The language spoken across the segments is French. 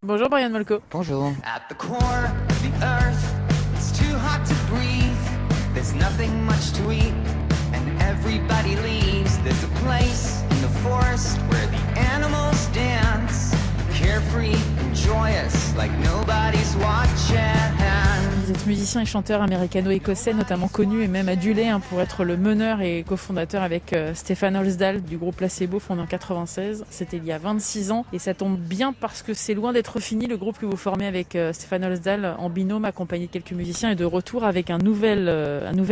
Bonjour Brian Molko. Bonjour. At the core of the earth, it's too hot to breathe. There's nothing much to eat, and everybody leaves. There's a place in the forest where the animals dance, carefree and joyous, like nobody's watching. Vous êtes musicien et chanteur américano-écossais, notamment connu et même adulé pour être le meneur et cofondateur avec Stefan Holsdahl du groupe Placebo, fondé en 96. C'était il y a 26 ans et ça tombe bien parce que c'est loin d'être fini. Le groupe que vous formez avec Stefan Holsdahl en binôme, accompagné de quelques musiciens, est de retour avec un nouvel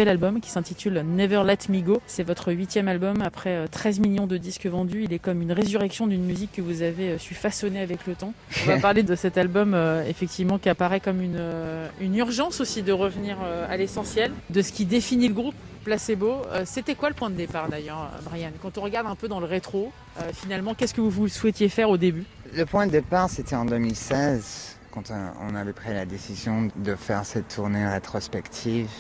album qui s'intitule Never Let Me Go. C'est votre 8e album après 13 millions de disques vendus. Il est comme une résurrection d'une musique que vous avez su façonner avec le temps. On va parler de cet album effectivement qui apparaît comme une urgence aussi de revenir à l'essentiel, de ce qui définit le groupe Placebo. C'était quoi le point de départ d'ailleurs, Brian? Quand on regarde un peu dans le rétro, finalement, qu'est-ce que vous souhaitiez faire au début? Le point de départ, c'était en 2016, quand on avait pris la décision de faire cette tournée rétrospective.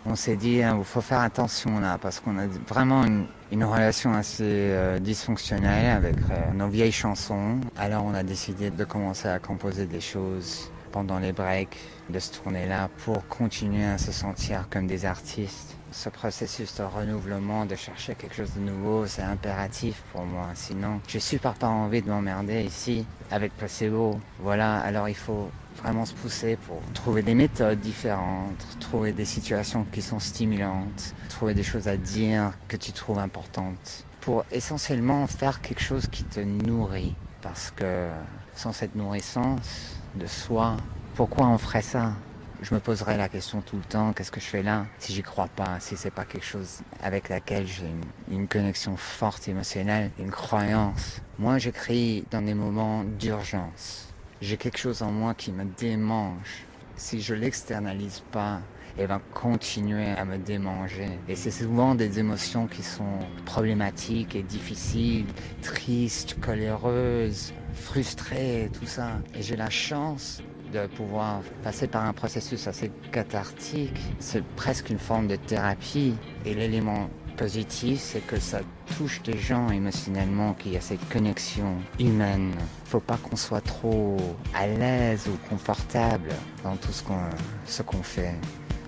On s'est dit, il faut faire attention là, parce qu'on a vraiment une relation assez dysfonctionnelle avec nos vieilles chansons. Alors on a décidé de commencer à composer des choses pendant les breaks de ce tournée-là pour continuer à se sentir comme des artistes. Ce processus de renouvellement, de chercher quelque chose de nouveau, c'est impératif pour moi. Sinon, j'ai super pas envie de m'emmerder ici avec Placebo. Voilà, alors il faut vraiment se pousser pour trouver des méthodes différentes, trouver des situations qui sont stimulantes, trouver des choses à dire que tu trouves importantes, pour essentiellement faire quelque chose qui te nourrit. Parce que sans cette nourrissance de soi, pourquoi on ferait ça? Je me poserais la question tout le temps, qu'est-ce que je fais là? Si j'y crois pas, si c'est pas quelque chose avec laquelle j'ai une connexion forte émotionnelle, une croyance. Moi, j'écris dans des moments d'urgence. J'ai quelque chose en moi qui me démange. Si je l'externalise pas, elle va continuer à me démanger. Et c'est souvent des émotions qui sont problématiques et difficiles, tristes, coléreuses, frustrées, tout ça. Et j'ai la chance de pouvoir passer par un processus assez cathartique. C'est presque une forme de thérapie. Et l'élément positif, c'est que ça touche des gens émotionnellement, qu'il y a cette connexion humaine. Faut pas qu'on soit trop à l'aise ou confortable dans tout ce qu'on fait.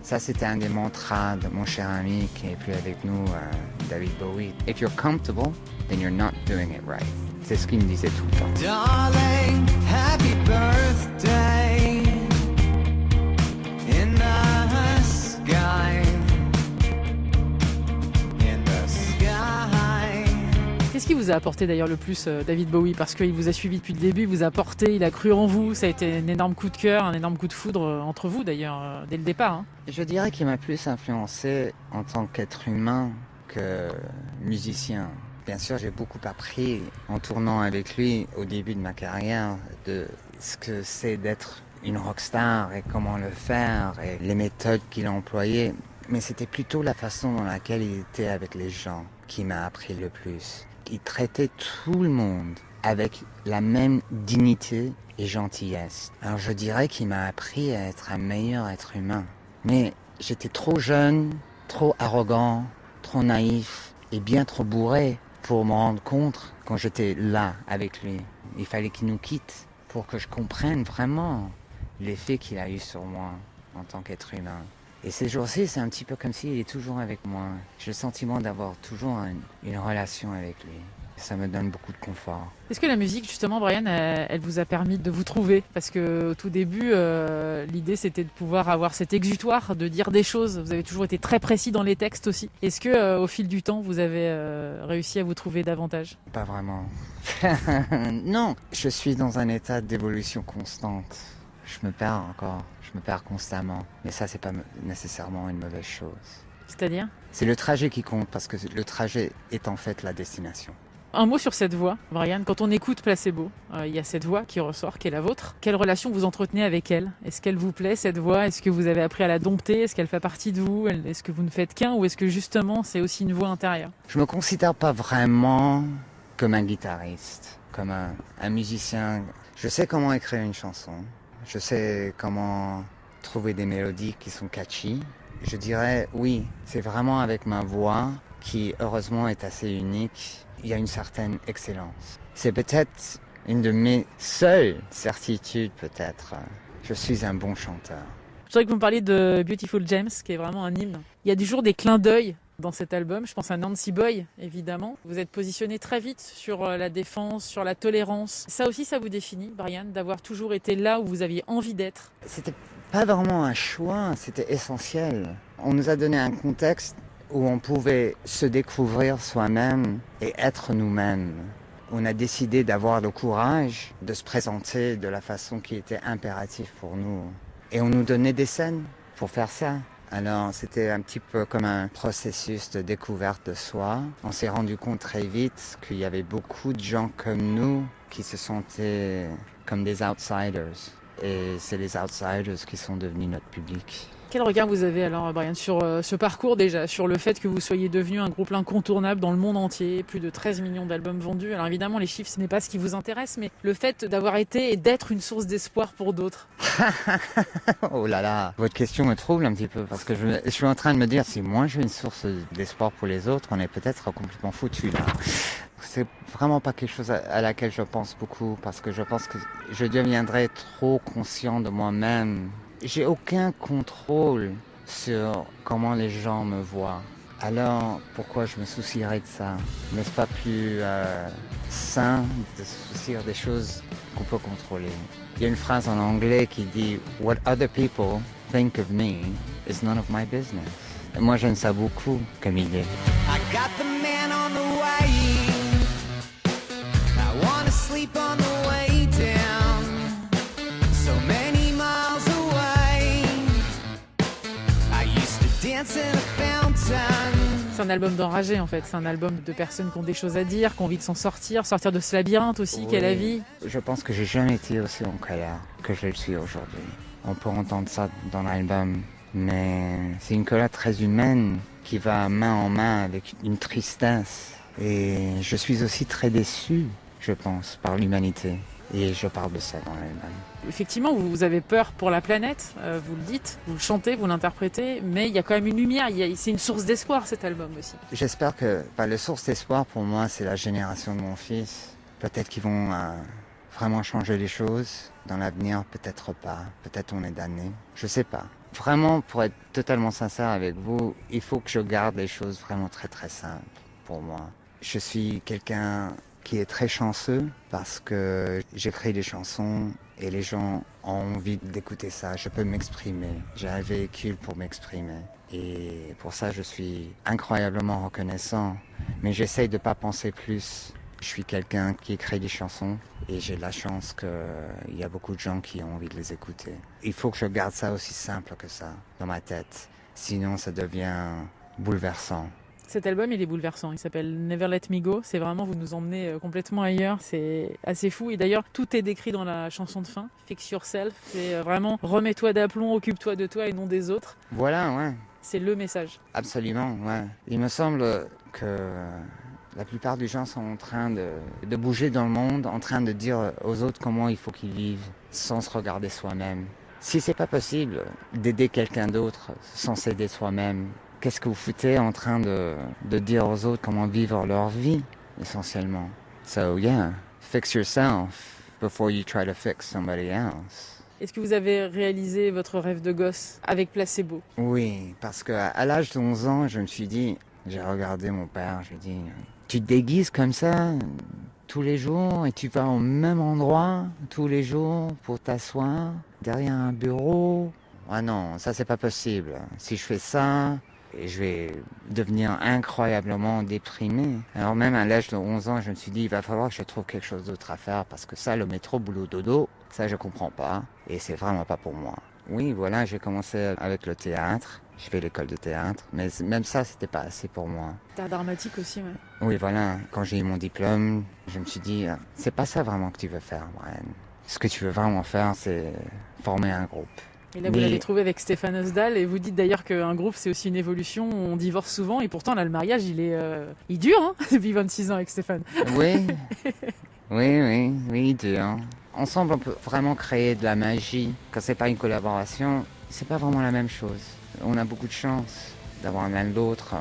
Ça, c'était un des mantras de mon cher ami qui est plus avec nous, David Bowie. If you're comfortable, then you're not doing it right. C'est ce qu'il me disait tout le temps. Darling, happy birthday in the sky. In the sky. Qu'est-ce qui vous a apporté d'ailleurs le plus, David Bowie? Parce qu'il vous a suivi depuis le début, il vous a porté, il a cru en vous, ça a été un énorme coup de cœur, un énorme coup de foudre entre vous d'ailleurs, dès le départ. Je dirais qu'il m'a plus influencé en tant qu'être humain que musicien. Bien sûr, j'ai beaucoup appris en tournant avec lui au début de ma carrière de ce que c'est d'être une rockstar et comment le faire et les méthodes qu'il a employées. Mais c'était plutôt la façon dans laquelle il était avec les gens qui m'a appris le plus. Il traitait tout le monde avec la même dignité et gentillesse. Alors je dirais qu'il m'a appris à être un meilleur être humain. Mais j'étais trop jeune, trop arrogant, trop naïf et bien trop bourré pour me rendre compte quand j'étais là avec lui. Il fallait qu'il nous quitte pour que je comprenne vraiment l'effet qu'il a eu sur moi en tant qu'être humain. Et ces jours-ci, c'est un petit peu comme s'il est toujours avec moi. J'ai le sentiment d'avoir toujours une relation avec lui. Ça me donne beaucoup de confort. Est-ce que la musique, justement, Brian, elle vous a permis de vous trouver? Parce que au tout début, l'idée c'était de pouvoir avoir cet exutoire, de dire des choses. Vous avez toujours été très précis dans les textes aussi. Est-ce que au fil du temps, vous avez réussi à vous trouver davantage? Pas vraiment. Non, je suis dans un état d'évolution constante. Je me perds encore, je me perds constamment. Mais ça, c'est pas nécessairement une mauvaise chose. C'est-à-dire? C'est le trajet qui compte, parce que le trajet est en fait la destination. Un mot sur cette voix, Brian. Quand on écoute Placebo, il y a cette voix qui ressort, qui est la vôtre. Quelle relation vous entretenez avec elle? Est-ce qu'elle vous plaît, cette voix? Est-ce que vous avez appris à la dompter? Est-ce qu'elle fait partie de vous? Est-ce que vous ne faites qu'un? Ou est-ce que justement, c'est aussi une voix intérieure? Je me considère pas vraiment comme un guitariste, comme un musicien. Je sais comment écrire une chanson. Je sais comment trouver des mélodies qui sont catchy. Je dirais, oui, c'est vraiment avec ma voix, qui heureusement est assez unique, il y a une certaine excellence. C'est peut-être Une de mes seules certitudes peut-être. Je suis un bon chanteur. Je voudrais que vous me parliez de Beautiful James, qui est vraiment un hymne. Il y a toujours des clins d'œil dans cet album. Je pense à Nancy Boy, évidemment. Vous êtes positionné très vite sur la défense, sur la tolérance. Ça aussi, ça vous définit, Brian, d'avoir toujours été là où vous aviez envie d'être? C'était pas vraiment un choix, c'était essentiel. On nous a donné un contexte où on pouvait se découvrir soi-même et être nous-mêmes. On a décidé d'avoir le courage de se présenter de la façon qui était impérative pour nous. Et on nous donnait des scènes pour faire ça. Alors c'était un petit peu comme un processus de découverte de soi. On s'est rendu compte très vite qu'il y avait beaucoup de gens comme nous qui se sentaient comme des outsiders. Et c'est les outsiders qui sont devenus notre public. Quel regard vous avez alors, Brian, sur ce parcours déjà, sur le fait que vous soyez devenu un groupe incontournable dans le monde entier, plus de 13 millions d'albums vendus? Alors évidemment, les chiffres, ce n'est pas ce qui vous intéresse, mais le fait d'avoir été et d'être une source d'espoir pour d'autres. Oh là là, votre question me trouble un petit peu parce que je suis en train de me dire si moi j'ai une source d'espoir pour les autres, on est peut-être complètement foutus là. C'est vraiment pas quelque chose à laquelle je pense beaucoup parce que je pense que je deviendrais trop conscient de moi-même. J'ai aucun contrôle sur comment les gens me voient. Alors pourquoi je me soucierais de ça? N'est-ce pas plus sain de se soucier des choses qu'on peut contrôler? Il y a une phrase en anglais qui dit « What other people think of me is none of my business ». Et moi j'aime ça beaucoup comme idée. I got the man on the way. I wanna sleep on the way down. So many miles away. I used to dance in a fountain. C'est un album d'enragés en fait, c'est un album de personnes qui ont des choses à dire, qui ont envie de s'en sortir de ce labyrinthe aussi qu'est la vie. Je pense que j'ai jamais été aussi en colère que je le suis aujourd'hui. On peut entendre ça dans l'album, mais c'est une colère très humaine qui va main en main avec une tristesse. Et je suis aussi très déçu, je pense, par l'humanité. Et je parle de ça dans l'album. Effectivement, vous avez peur pour la planète, vous le dites, vous le chantez, vous l'interprétez, mais il y a quand même une lumière, c'est une source d'espoir cet album aussi. J'espère que la source d'espoir pour moi, c'est la génération de mon fils. Peut-être qu'ils vont vraiment changer les choses dans l'avenir, peut-être pas, peut-être on est damnés, je sais pas. Vraiment, pour être totalement sincère avec vous, il faut que je garde les choses vraiment très très simples pour moi. Je suis quelqu'un qui est très chanceux parce que j'écris des chansons et les gens ont envie d'écouter ça. Je peux m'exprimer. J'ai un véhicule pour m'exprimer. Et pour ça, je suis incroyablement reconnaissant. Mais j'essaye de pas penser plus. Je suis quelqu'un qui écrit des chansons et j'ai la chance qu'il y a beaucoup de gens qui ont envie de les écouter. Il faut que je garde ça aussi simple que ça dans ma tête. Sinon, ça devient bouleversant. Cet album, il est bouleversant. Il s'appelle Never Let Me Go. C'est vraiment, vous nous emmenez complètement ailleurs. C'est assez fou. Et d'ailleurs, tout est décrit dans la chanson de fin. Fix yourself. C'est vraiment remets-toi d'aplomb, occupe-toi de toi et non des autres. Voilà, ouais. C'est le message. Absolument, ouais. Il me semble que la plupart des gens sont en train de bouger dans le monde, en train de dire aux autres comment il faut qu'ils vivent, sans se regarder soi-même. Si c'est pas possible d'aider quelqu'un d'autre sans s'aider soi-même, qu'est-ce que vous foutez en train de dire aux autres comment vivre leur vie, essentiellement? So yeah, fix yourself before you try to fix somebody else. Est-ce que vous avez réalisé votre rêve de gosse avec Placebo? Oui, parce qu'à l'âge de 11 ans, je me suis dit, j'ai regardé mon père, je lui ai dit, tu te déguises comme ça tous les jours et tu vas au même endroit tous les jours pour t'asseoir derrière un bureau? Ah non, ça c'est pas possible. Si je fais ça, je vais devenir incroyablement déprimé. Alors même à l'âge de 11 ans, je me suis dit, il va falloir que je trouve quelque chose d'autre à faire parce que ça, le métro, boulot, dodo, ça je comprends pas et c'est vraiment pas pour moi. Oui, voilà, j'ai commencé avec le théâtre. Je fais l'école de théâtre, mais même ça, c'était pas assez pour moi. T'as dramatique aussi, ouais. Oui, voilà, quand j'ai eu mon diplôme, je me suis dit, c'est pas ça vraiment que tu veux faire, Brian. Ce que tu veux vraiment faire, c'est former un groupe. Et là, vous l'avez trouvé avec Stéphane Osdal, et vous dites d'ailleurs qu'un groupe, c'est aussi une évolution, on divorce souvent, et pourtant, là, le mariage, il dure, hein, depuis 26 ans avec Stéphane. Oui, il dure. Ensemble, on peut vraiment créer de la magie. Quand c'est pas une collaboration, c'est pas vraiment la même chose. On a beaucoup de chance d'avoir l'un l'autre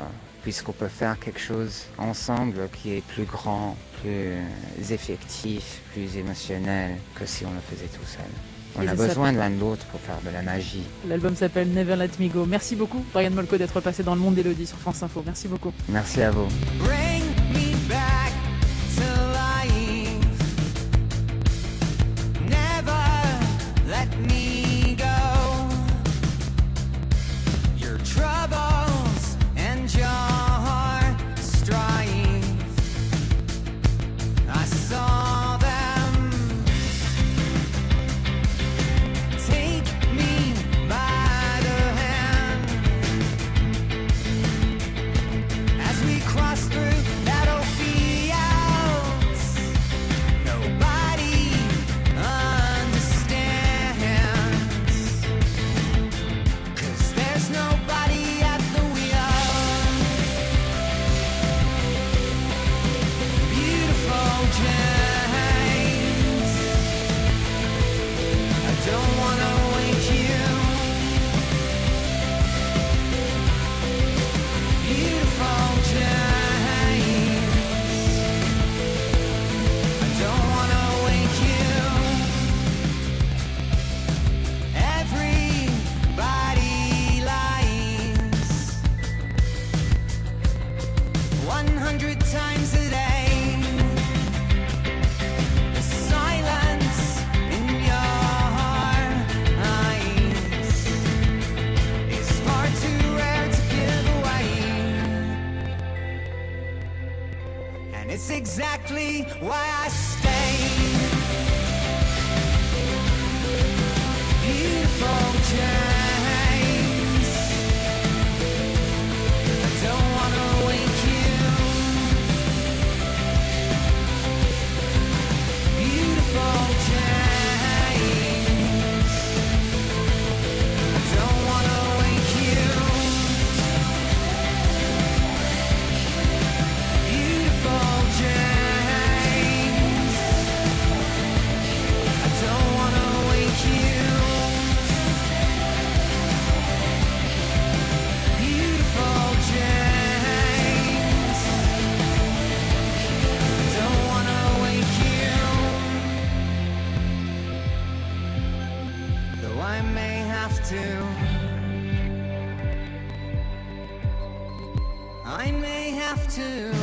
puisqu'on peut faire quelque chose ensemble qui est plus grand, plus effectif, plus émotionnel que si on le faisait tout seul. On a besoin de l'un de l'autre pour faire de la magie. L'album s'appelle Never Let Me Go. Merci beaucoup, Brian Molko, d'être passé dans le monde d'Élodie sur France Info. Merci beaucoup. Merci à vous. Bring me back to life. Never let me go. Your troubles and your strife, I saw them. Take me by the hand as we cross through battlefields. Nobody understands, 'cause there's nobody at the wheel. Beautiful James, I don't wanna wake you. Beautiful James, I don't wanna wake you. Everybody lies 100 times a day. The silence in your eyes is far too rare to give away, and it's exactly why I stay. Beautiful James, I don't wanna wake you. Beautiful James, I don't wanna wake you. Beautiful James, I don't wanna wake you. Beautiful James, I don't wanna wake you. Though I may have to, I may have to.